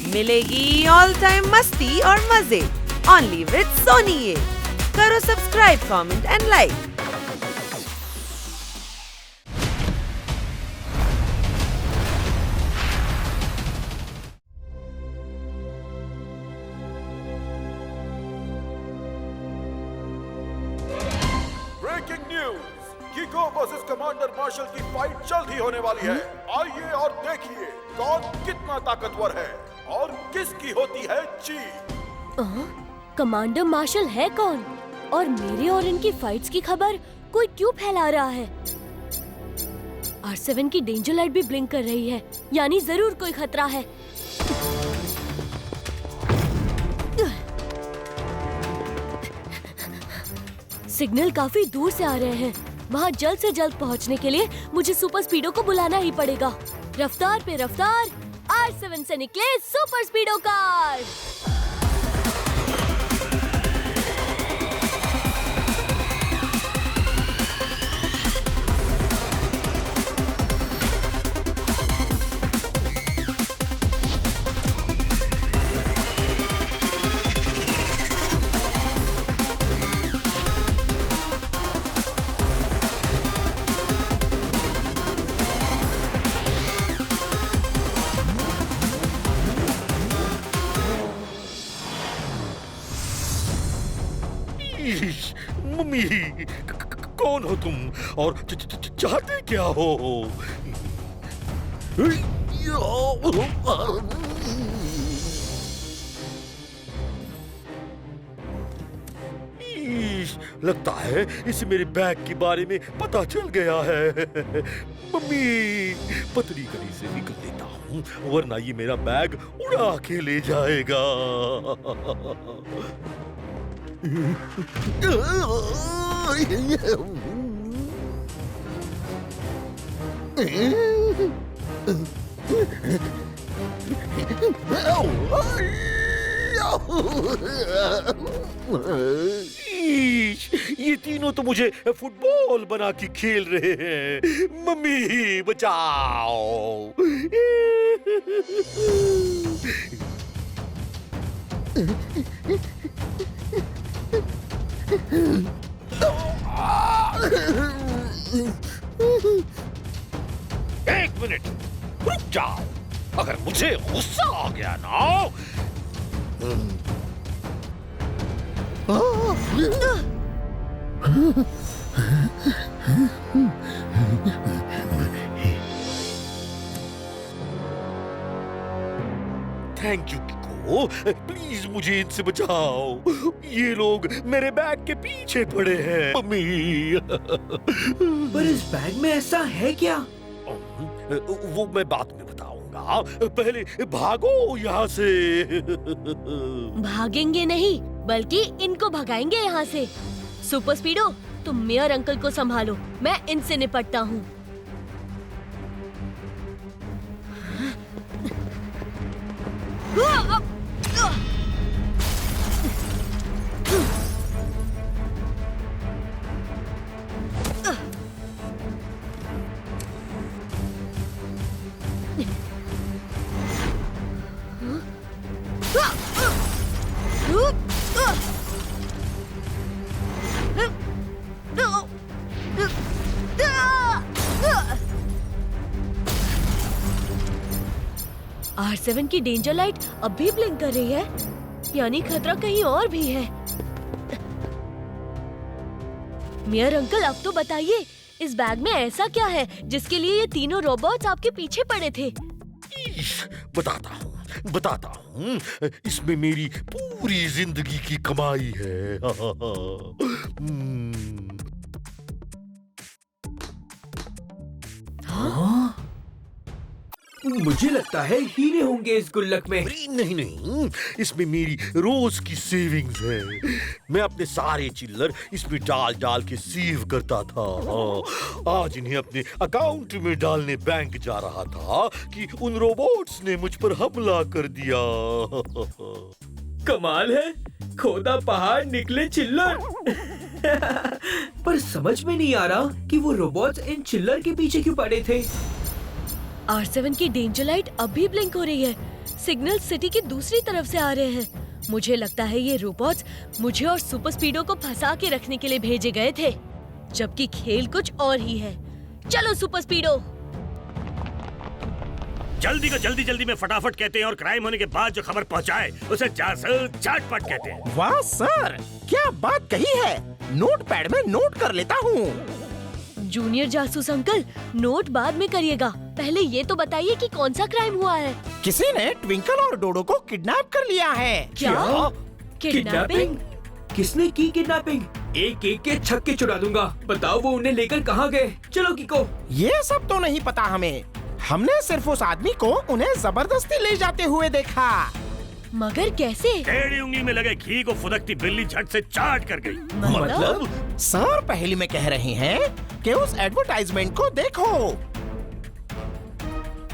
मिलेगी all time मस्ती और मजे ओनली विद सोनी ये। करो subscribe, comment and like. Breaking news, Kiko versus commander Marshall की फाइट जल्द ही होने वाली है। आइए और देखिए कौन कितना ताकतवर है और किसकी होती है जीत। कमांडर मार्शल है कौन और मेरी और इनकी फाइट्स की खबर कोई क्यों फैला रहा है? R7 की डेंजर लाइट भी ब्लिंक कर रही है, यानी जरूर कोई खतरा है। सिग्नल काफी दूर से आ रहे हैं। वहाँ जल्द से जल्द पहुँचने के लिए मुझे सुपर स्पीडो को बुलाना ही पड़ेगा। रफ्तार पे रफ्तार, R7 से निकले सुपर स्पीडो कार। मम्मी, कौन हो तुम और चाहते क्या हो? लगता है इसे मेरे बैग के बारे में पता चल गया है। मम्मी, पतली गली से निकल लेता हूँ, वरना ये मेरा बैग उड़ा के ले जाएगा। ये तीनों तो मुझे फुटबॉल बना के खेल रहे हैं। मम्मी बचाओ। एक मिनट रुक जाओ। अगर मुझे गुस्सा आ गया ना, थैंक यू किको, प्लीज मुझे इनसे बचाओ। ये लोग मेरे बैग के पीछे पड़े हैं। मम्मी, पर इस बैग में ऐसा है क्या? वो मैं बाद में बताऊंगा। पहले भागो यहाँ से। भागेंगे नहीं, बल्कि इनको भगाएंगे यहाँ से। सुपर स्पीडो, तुम मेयर अंकल को संभालो, मैं इनसे निपटता हूँ। R7 की डेंजर लाइट अब भी ब्लिंक कर रही है, यानी खतरा कहीं और भी है। मेयर अंकल, अब तो बताइए, इस बैग में ऐसा क्या है जिसके लिए ये तीनों रोबोट्स आपके पीछे पड़े थे? बताता हूँ। इसमें मेरी पूरी जिंदगी की कमाई है। हाँ? मुझे लगता है हीरे होंगे इस गुल्लक में। नहीं, इसमें मेरी रोज की सेविंग्स है। मैं अपने सारे चिल्लर इसमें डाल के सेव करता था। आज इन्हें अपने अकाउंट में डालने बैंक जा रहा था कि उन रोबोट्स ने मुझ पर हमला कर दिया। कमाल है, खोदा पहाड़ निकले चिल्लर। पर समझ में नहीं आ रहा कि वो रोबोट्स इन चिल्लर के पीछे क्यों पड़े थे। R7 की डेंजर लाइट अब भी ब्लिंक हो रही है। सिग्नल सिटी की दूसरी तरफ से आ रहे हैं। मुझे लगता है ये रोबोट्स मुझे और सुपर स्पीडो को फंसा के रखने के लिए भेजे गए थे, जबकि खेल कुछ और ही है। चलो सुपर स्पीडो। जल्दी को जल्दी में फटाफट कहते हैं और क्राइम होने के बाद जो खबर पहुंचाए उसे झटपट कहते हैं। वाह सर, क्या बात कही है। नोटपैड में नोट कर लेता हूँ। जूनियर जासूस अंकल, नोट बाद में करिएगा, पहले ये तो बताइए कि कौन सा क्राइम हुआ है। किसी ने ट्विंकल और डोडो को किडनैप कर लिया है। क्या? किडनैपिंग? किसने की किडनैपिंग? एक एक के छक्के छुड़ा दूंगा। बताओ वो उन्हें लेकर कहाँ गए? चलो किको। ये सब तो नहीं पता हमें। हमने सिर्फ उस आदमी को उन्हें जबरदस्ती ले जाते हुए देखा। मगर कैसे? टेढ़ी उंगली में लगे घी को फुदकती बिल्ली झट से चाट कर गई। मतलब? सर पहली में कह रहे हैं कि उस एडवर्टाइजमेंट को देखो।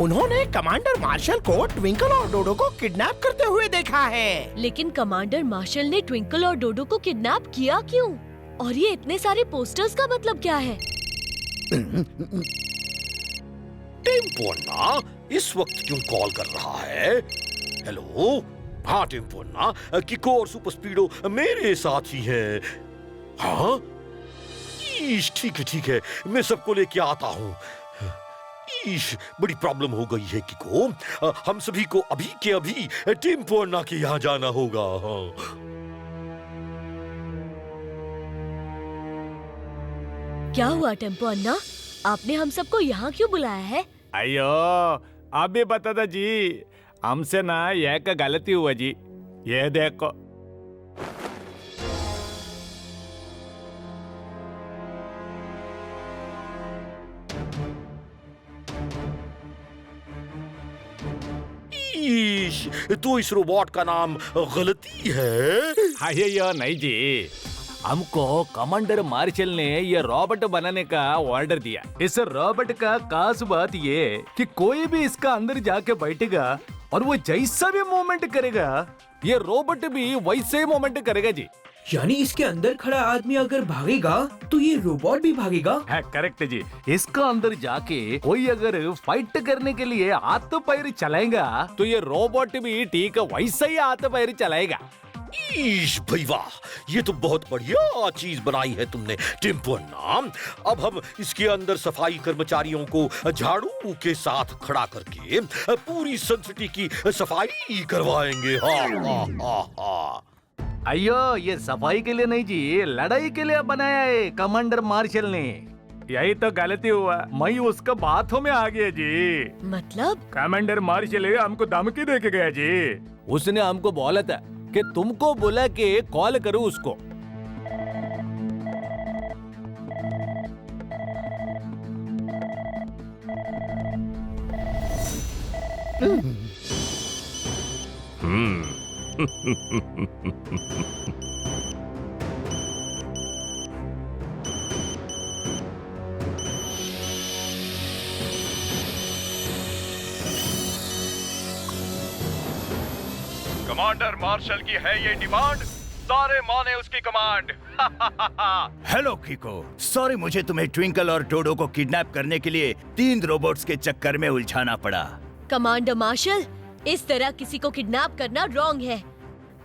उन्होंने कमांडर मार्शल को ट्विंकल और डोडो को किडनैप करते हुए देखा है। लेकिन कमांडर मार्शल ने ट्विंकल और डोडो को किडनैप किया क्यों? और ये इतने सारे पोस्टर्स का मतलब क्या है? टेम्पो अन्ना इस वक्त क्यों कॉल कर रहा है? हेलो, हाँ टेम्पो अन्ना, किको और सुपर स्पीडो मेरे साथ ही है। हाँ ठीक है, मैं सबको लेके आता हूँ। बड़ी प्रॉब्लम हो गई है किको, हम सभी को अभी के अभी टेम्पो अन्ना के यहाँ जाना होगा। क्या हुआ टेम्पो अन्ना, आपने हम सबको यहाँ क्यों बुलाया है? अयो, आप भी बता दो जी, हमसे ना यह का गलती हुआ जी। ये देखो। तो इस रोबोट का नाम गलती है? अयो नहीं जी, हमको कमांडर मार्शल ने ये रोबोट बनाने का ऑर्डर दिया। इस रोबोट का खास बात ये कि कोई भी इसका अंदर जाके बैठेगा और वो जैसा भी मूवमेंट करेगा, ये रोबोट भी वैसे ही मूवमेंट करेगा जी। यानी इसके अंदर खड़ा आदमी अगर भागेगा तो ये रोबोट भी भागेगा? है, करेक्ट जी। इसका अंदर जाके कोई अगर फाइट करने के लिए हाथ पैर चलाएगा तो ये रोबोट भी ठीक वैसा ही हाथ पैर चलाएगा। भाई वाह, ये तो बहुत बढ़िया चीज बनाई है तुमने टेम्पो अन्ना। अब हम इसके अंदर सफाई कर्मचारियों को झाड़ू के साथ खड़ा करके पूरी सन सिटी की सफाई करवाएंगे। हाँ। अयो, ये सफाई के लिए नहीं जी, लड़ाई के लिए बनाया है कमांडर मार्शल ने। यही तो गलती हुआ, मैं उसका बातों में आ गया जी। मतलब? कमांडर मार्शल हमको धमकी दे के गया जी। उसने हमको बोला था कि तुमको बोला कि कॉल करो उसको। कमांडर मार्शल की है ये डिमांड, सारे माने उसकी कमांड। हेलो किको, सॉरी मुझे तुम्हें ट्विंकल और डोडो को किडनैप करने के लिए 3 रोबोट्स के चक्कर में उलझाना पड़ा। कमांडर मार्शल, इस तरह किसी को किडनैप करना रॉन्ग है।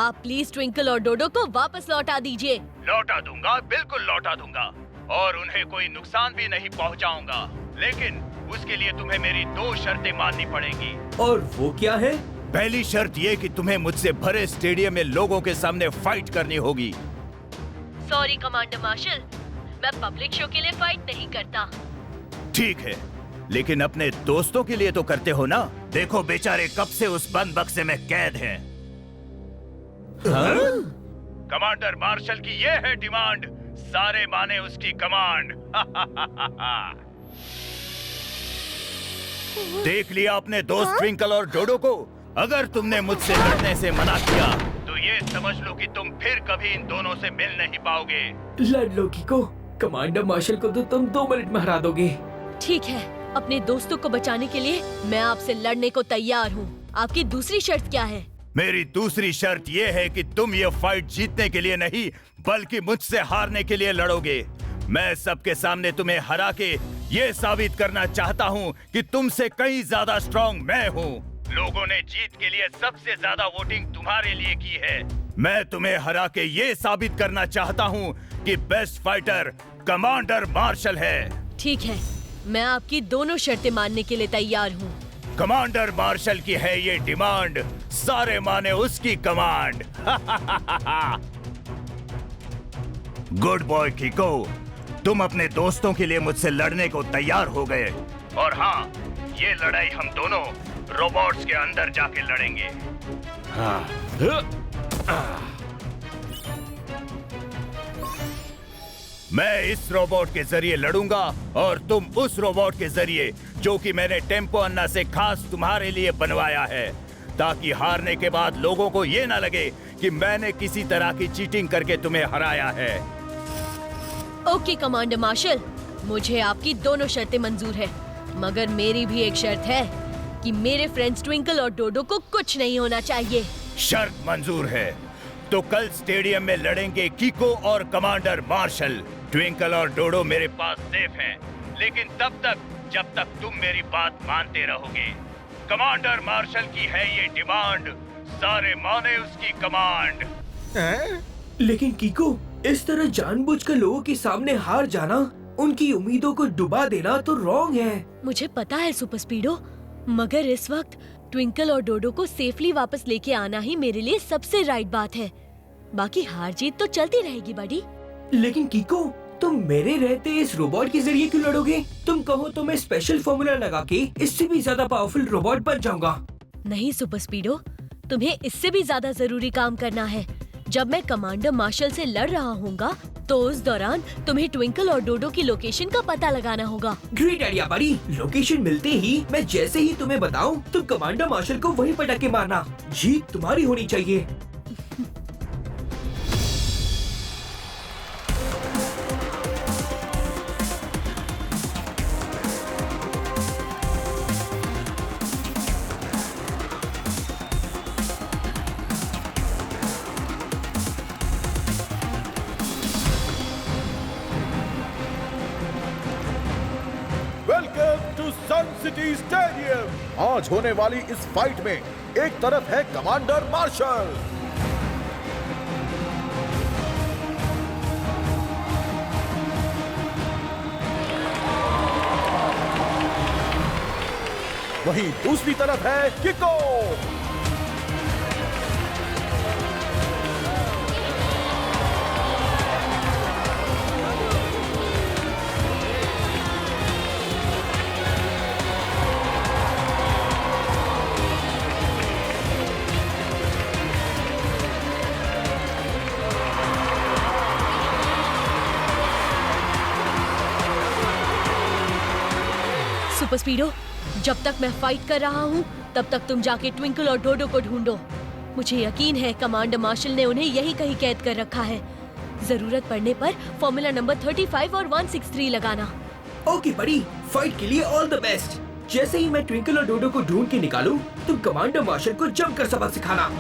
आप प्लीज ट्विंकल और डोडो को वापस लौटा दीजिए। लौटा दूंगा, बिल्कुल लौटा दूंगा, और उन्हें कोई नुकसान भी नहीं पहुंचाऊंगा। लेकिन उसके लिए तुम्हें मेरी 2 शर्तें माननी पड़ेंगी। और वो क्या है? पहली शर्त ये कि तुम्हें मुझसे भरे स्टेडियम में लोगों के सामने फाइट करनी होगी। सॉरी कमांडर मार्शल, मैं पब्लिक शो के लिए फाइट नहीं करता। ठीक है, लेकिन अपने दोस्तों के लिए तो करते हो ना। देखो बेचारे कब से उस बंद बक्से में कैद हैं। कमांडर मार्शल की ये है डिमांड, सारे माने उसकी कमांड। देख लिया अपने दोस्त ट्विंकल और डोडो को। अगर तुमने मुझसे लड़ने से मना किया तो ये समझ लो कि तुम फिर कभी इन दोनों से मिल नहीं पाओगे। लड़ लो किको, कमांडर मार्शल को तो तुम 2 मिनट में हरा दोगे। ठीक है, अपने दोस्तों को बचाने के लिए मैं आपसे लड़ने को तैयार हूँ। आपकी दूसरी शर्त क्या है? मेरी दूसरी शर्त ये है कि तुम ये फाइट जीतने के लिए नहीं बल्कि मुझसे हारने के लिए लड़ोगे। मैं सबके सामने तुम्हें हरा के ये साबित करना चाहता हूँ कि तुमसे कहीं ज्यादा स्ट्रॉन्ग मैं हूँ। लोगों ने जीत के लिए सबसे ज्यादा वोटिंग तुम्हारे लिए की है। मैं तुम्हें हरा के ये साबित करना चाहता हूँ कि बेस्ट फाइटर कमांडर मार्शल है। ठीक है, मैं आपकी दोनों शर्तें मानने के लिए तैयार हूँ। कमांडर मार्शल की है ये डिमांड, सारे माने उसकी कमांड। गुड बॉय किको, तुम अपने दोस्तों के लिए मुझसे लड़ने को तैयार हो गए। और हाँ, ये लड़ाई हम दोनों रोबोट्स के अंदर जाके लड़ेंगे। मैं इस रोबोट के जरिए लड़ूंगा और तुम उस रोबोट के जरिए, जो कि मैंने टेम्पो अन्ना से खास तुम्हारे लिए बनवाया है, ताकि हारने के बाद लोगों को ये ना लगे कि मैंने किसी तरह की चीटिंग करके तुम्हें हराया है। ओके कमांडर मार्शल, मुझे आपकी दोनों शर्तें मंजूर है, मगर मेरी भी एक शर्त है कि मेरे फ्रेंड्स ट्विंकल और डोडो को कुछ नहीं होना चाहिए। शर्त मंजूर है, तो कल स्टेडियम में लड़ेंगे किको और कमांडर मार्शल। ट्विंकल और डोडो मेरे पास सेफ हैं, लेकिन तब तक जब तक तुम मेरी बात मानते रहोगे। कमांडर मार्शल की है ये डिमांड, सारे माने उसकी कमांड। लेकिन किको, इस तरह जानबूझकर लोगों के सामने हार जाना, उनकी उम्मीदों को डुबा देना तो रॉन्ग है। मुझे पता है सुपर स्पीडो, मगर इस वक्त ट्विंकल और डोडो को सेफली वापस लेके आना ही मेरे लिए सबसे राइट बात है। बाकी हार जीत तो चलती रहेगी बड़ी। लेकिन किको, तुम मेरे रहते इस रोबोट के जरिए क्यों लड़ोगे? तुम कहो तो मैं स्पेशल फॉर्मूला लगा के इससे भी ज्यादा पावरफुल रोबोट बन जाऊंगा। नहीं सुपर स्पीडो, तुम्हें इससे भी ज्यादा जरूरी काम करना है। जब मैं कमांडर मार्शल से लड़ रहा हूँगा, तो उस दौरान तुम्हें ट्विंकल और डोडो की लोकेशन का पता लगाना होगा। ग्रेट आइडिया बड़ी। लोकेशन मिलते ही मैं जैसे ही तुम्हें बताऊं, तुम कमांडर मार्शल को वहीं पटाके मारना। जीत तुम्हारी होनी चाहिए। Welcome to sun city stadium. आज होने वाली इस फाइट में एक तरफ है कमांडर मार्शल, वहीं दूसरी तरफ है किको। सुपर स्पीडो, जब तक मैं फाइट कर रहा हूँ, तब तक तुम जाके ट्विंकल और डोडो को ढूंढो। मुझे यकीन है कमांडर मार्शल ने उन्हें यहीं कहीं कैद कर रखा है। जरूरत पड़ने पर फॉर्मूला नंबर 35 और 163 लगाना। ओके बड़ी, फाइट के लिए ऑल द बेस्ट। जैसे ही मैं ट्विंकल और डोडो को ढूंढ के निकालूं, तुम कमांडर मार्शल को जमकर सबक सिखाना।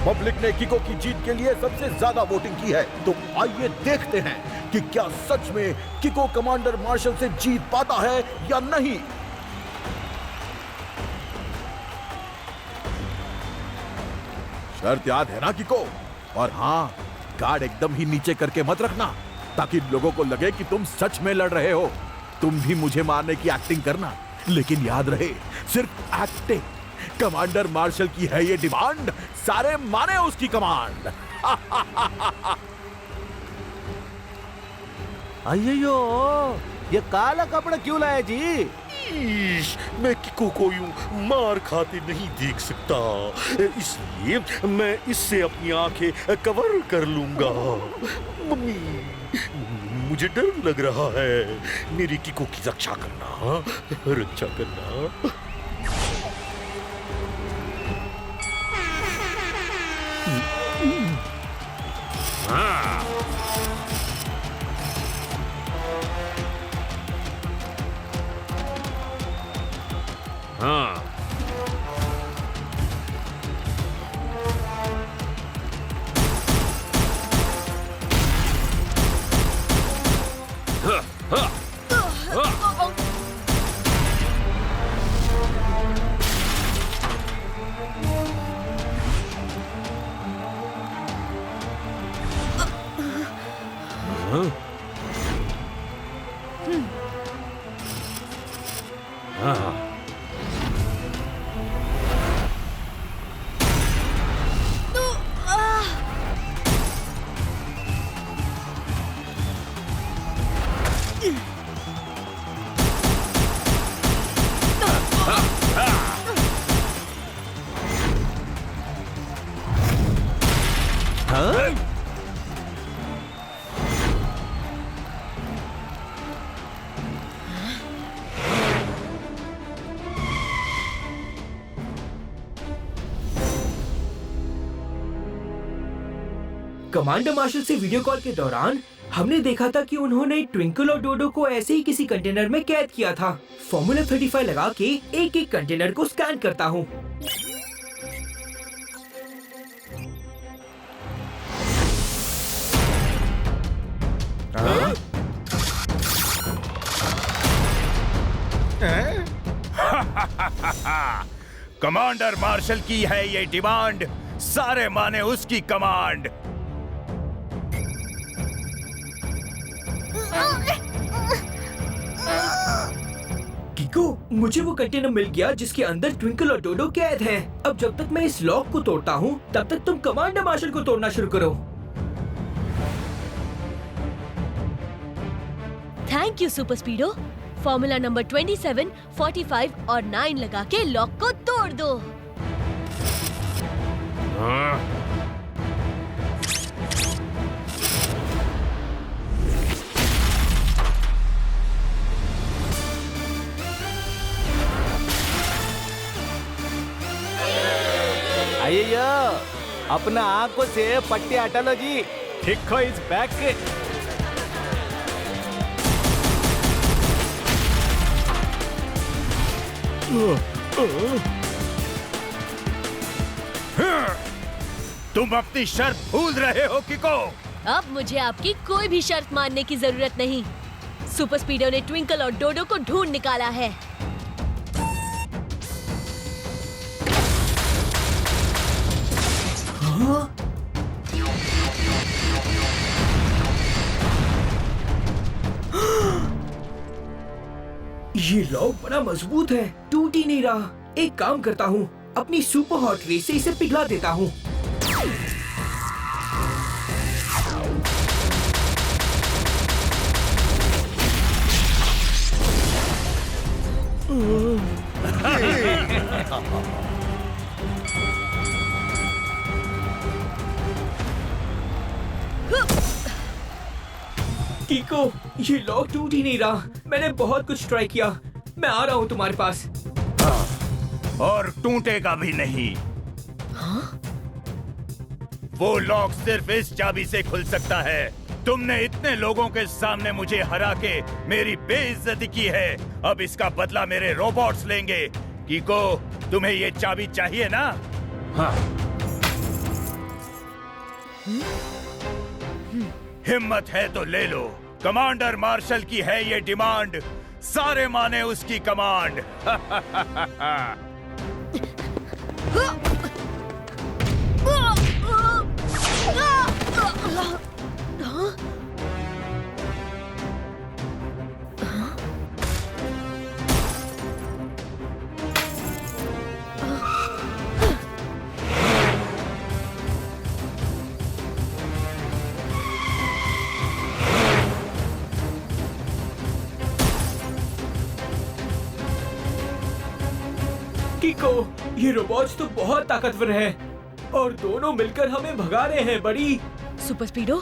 पब्लिक ने किको की जीत के लिए सबसे ज्यादा वोटिंग की है, तो आइए देखते हैं कि क्या सच में किको कमांडर मार्शल से जीत पाता है या नहीं। शर्त याद है ना किको? और हाँ, गार्ड एकदम ही नीचे करके मत रखना, ताकि लोगों को लगे कि तुम सच में लड़ रहे हो। तुम भी मुझे मारने की एक्टिंग करना, लेकिन याद रहे, सिर्फ एक्टिंग। कमांडर मार्शल की है ये डिमांड, सारे माने उसकी कमांड। अయ్యో, ये काला कपड़ा क्यों लाया जी? मैं किको को यूं मार खाते नहीं देख सकता, इसलिए मैं इससे अपनी आंखें कवर कर लूंगा। मम्मी, मुझे डर लग रहा है। मेरी किको की रक्षा करना, रक्षा करना। हाँ। कमांडर मार्शल से वीडियो कॉल के दौरान हमने देखा था कि उन्होंने ट्विंकल और डोडो को ऐसे ही किसी कंटेनर में कैद किया था। फॉर्मूला 35 लगा के एक एक कंटेनर को स्कैन करता हूँ। कमांडर मार्शल की है ये डिमांड, सारे माने उसकी कमांड। किको, मुझे वो कंटेनर मिल गया जिसके अंदर ट्विंकल और डोडो कैद हैं। अब जब तक मैं इस लॉक को तोड़ता हूँ, तब तक तुम कमांडर मार्शल को तोड़ना शुरू करो। Thank you super Speedo. Formula number 27, 45 और 9 लगा के लॉक को तोड़ दो। अय्यो, अपना आंखों से पट्टी हटा लो जी। किको इज बैक। तुम अपनी शर्त भूल रहे हो किको। अब मुझे आपकी कोई भी शर्त मानने की जरूरत नहीं। सुपर स्पीडो ने ट्विंकल और डोडो को ढूंढ निकाला है। ये लॉक बड़ा मजबूत है, टूट ही नहीं रहा। एक काम करता हूँ, अपनी सुपर हॉट रे से इसे पिघला देता हूँ। किको, ये लॉक टूट ही नहीं रहा। मैंने बहुत कुछ ट्राई किया। मैं आ रहा हूँ तुम्हारे पास। और टूटेगा भी नहीं। वो लॉक सिर्फ इस चाबी से खुल सकता है। तुमने इतने लोगों के सामने मुझे हरा के मेरी बेइज्जती की है। अब इसका बदला मेरे रोबोट्स लेंगे। किको, तुम्हें ये चाबी चाहिए ना? हाँ। हिम्मत है तो ले लो। कमांडर मार्शल की है ये डिमांड, सारे माने उसकी कमांड। किको, ये रोबोट्स तो बहुत ताकतवर हैं और दोनों मिलकर हमें भगा रहे हैं बड़ी। सुपर स्पीडो,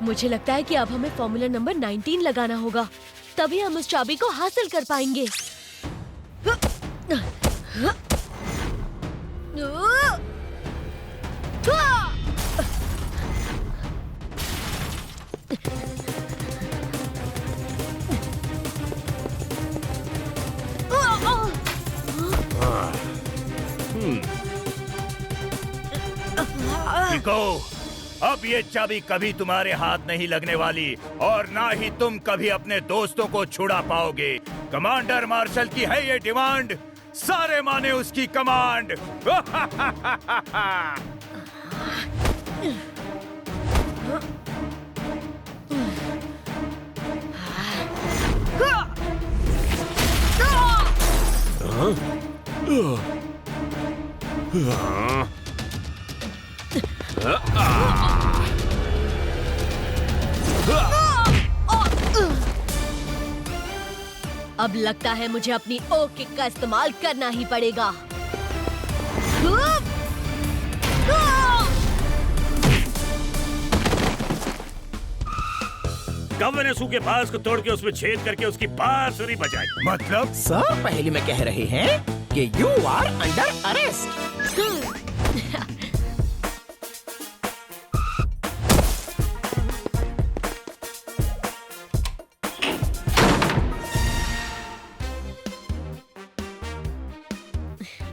मुझे लगता है कि अब हमें फॉर्मूला नंबर 19 लगाना होगा, तभी हम उस चाबी को हासिल कर पाएंगे। किको, अब ये चाबी कभी तुम्हारे हाथ नहीं लगने वाली और ना ही तुम कभी अपने दोस्तों को छुड़ा पाओगे। कमांडर मार्शल की है ये डिमांड, सारे माने उसकी कमांड। अब लगता है मुझे अपनी ओ किक का इस्तेमाल करना ही पड़ेगा। गवर्नेसू के बांस को तोड़ के उसमें छेद करके उसकी बांसुरी बजाई। मतलब सर पहले में कह रहे हैं कि यू आर अंडर अरेस्ट।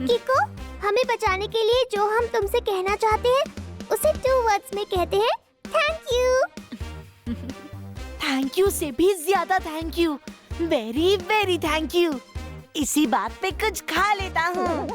किको, हमें बचाने के लिए जो हम तुमसे कहना चाहते हैं उसे 2 वर्ड्स में कहते हैं, थैंक यू। थैंक यू से भी ज्यादा thank you, very very thank you. इसी बात पे कुछ खा लेता हूँ।